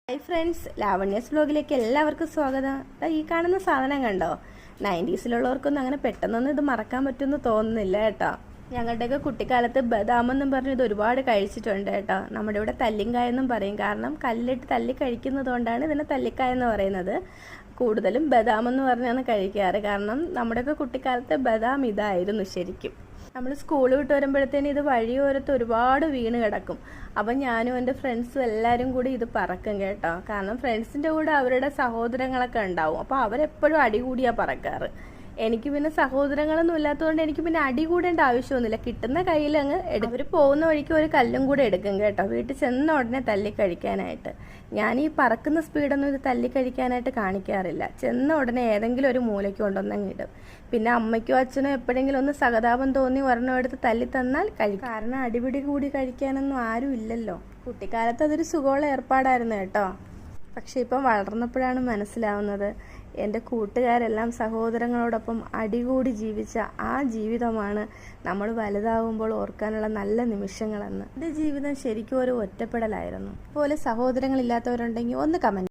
Hi friends, ലാവണ്യസ് വ്ലോഗിലേക്ക് എല്ലാവർക്കും സ്വാഗതം. ഈ കാണുന്ന സാധനം കണ്ടോ? 90s അങ്ങനെ പെട്ടെന്നൊന്നും ഇത് മറക്കാൻ പറ്റുമെന്ന് തോന്നുന്നില്ല കേട്ടോ. ഞങ്ങളുടെയൊക്കെ കുട്ടിക്കാലത്ത് ബദാമെന്നും പറഞ്ഞ് ഇത് ഒരുപാട് കഴിച്ചിട്ടുണ്ട് കേട്ടോ. നമ്മുടെ ഇവിടെ തല്ലിങ്കായ എന്നും പറയും, കാരണം കല്ലിട്ട് തല്ലി കഴിക്കുന്നത് കൊണ്ടാണ് ഇതിനെ തല്ലിക്കായ എന്ന് പറയുന്നത്. കൂടുതലും ബദാമെന്ന് പറഞ്ഞാണ് കഴിക്കാറ്, കാരണം നമ്മുടെയൊക്കെ കുട്ടിക്കാലത്ത് ബദാം ഇതായിരുന്നു ശരിക്കും. നമ്മൾ സ്കൂൾ വിട്ട് വരുമ്പോഴത്തേന് ഇത് വഴിയോരത്ത് ഒരുപാട് വീണ് കിടക്കും. അപ്പം ഞാനും എൻ്റെ ഫ്രണ്ട്സും എല്ലാവരും കൂടി ഇത് പറക്കും കേട്ടോ. കാരണം ഫ്രണ്ട്സിൻ്റെ കൂടെ അവരുടെ സഹോദരങ്ങളൊക്കെ ഉണ്ടാവും, അപ്പോൾ അവരെപ്പോഴും അടി കൂടിയാണ് പറക്കാറ്. എനിക്ക് പിന്നെ സഹോദരങ്ങളൊന്നും ഇല്ലാത്തതുകൊണ്ട് എനിക്ക് പിന്നെ അടി കൂടേണ്ട ആവശ്യമൊന്നുമില്ല. കിട്ടുന്ന കയ്യിൽ അങ്ങ് അവർ പോകുന്ന വഴിക്ക് ഒരു കല്ലും കൂടെ എടുക്കും കേട്ടോ, വീട്ടിൽ ചെന്ന ഉടനെ തല്ലി കഴിക്കാനായിട്ട്. ഞാൻ ഈ പറക്കുന്ന സ്പീഡൊന്നും ഇത് തല്ലി കഴിക്കാനായിട്ട് കാണിക്കാറില്ല. ചെന്ന ഉടനെ ഏതെങ്കിലും ഒരു മൂലയ്ക്ക് കൊണ്ടുവന്നങ്ങ് ഇടും. പിന്നെ അമ്മയ്ക്കോ അച്ഛനോ എപ്പോഴെങ്കിലും ഒന്ന് സഹതാപം തോന്നി ഒരെണ്ണം എടുത്ത് തല്ലി തന്നാൽ കഴിക്കും. കാരണം അടിപിടി കൂടി കഴിക്കാനൊന്നും ആരും ഇല്ലല്ലോ. കുട്ടിക്കാലത്ത് അതൊരു സുഖമുള്ള ഏർപ്പാടായിരുന്നു കേട്ടോ. പക്ഷെ ഇപ്പം വളർന്നപ്പോഴാണ് മനസ്സിലാവുന്നത്, എൻ്റെ കൂട്ടുകാരെല്ലാം സഹോദരങ്ങളോടൊപ്പം അടികൂടി ജീവിച്ച ആ ജീവിതമാണ് നമ്മൾ വലുതാവുമ്പോൾ ഓർക്കാനുള്ള നല്ല നിമിഷങ്ങളെന്ന്. എൻ്റെ ജീവിതം ശരിക്കും ഒരു ഒറ്റപ്പെടലായിരുന്നു. അതുപോലെ സഹോദരങ്ങളില്ലാത്തവരുണ്ടെങ്കിൽ ഒന്ന് കമൻറ്റ്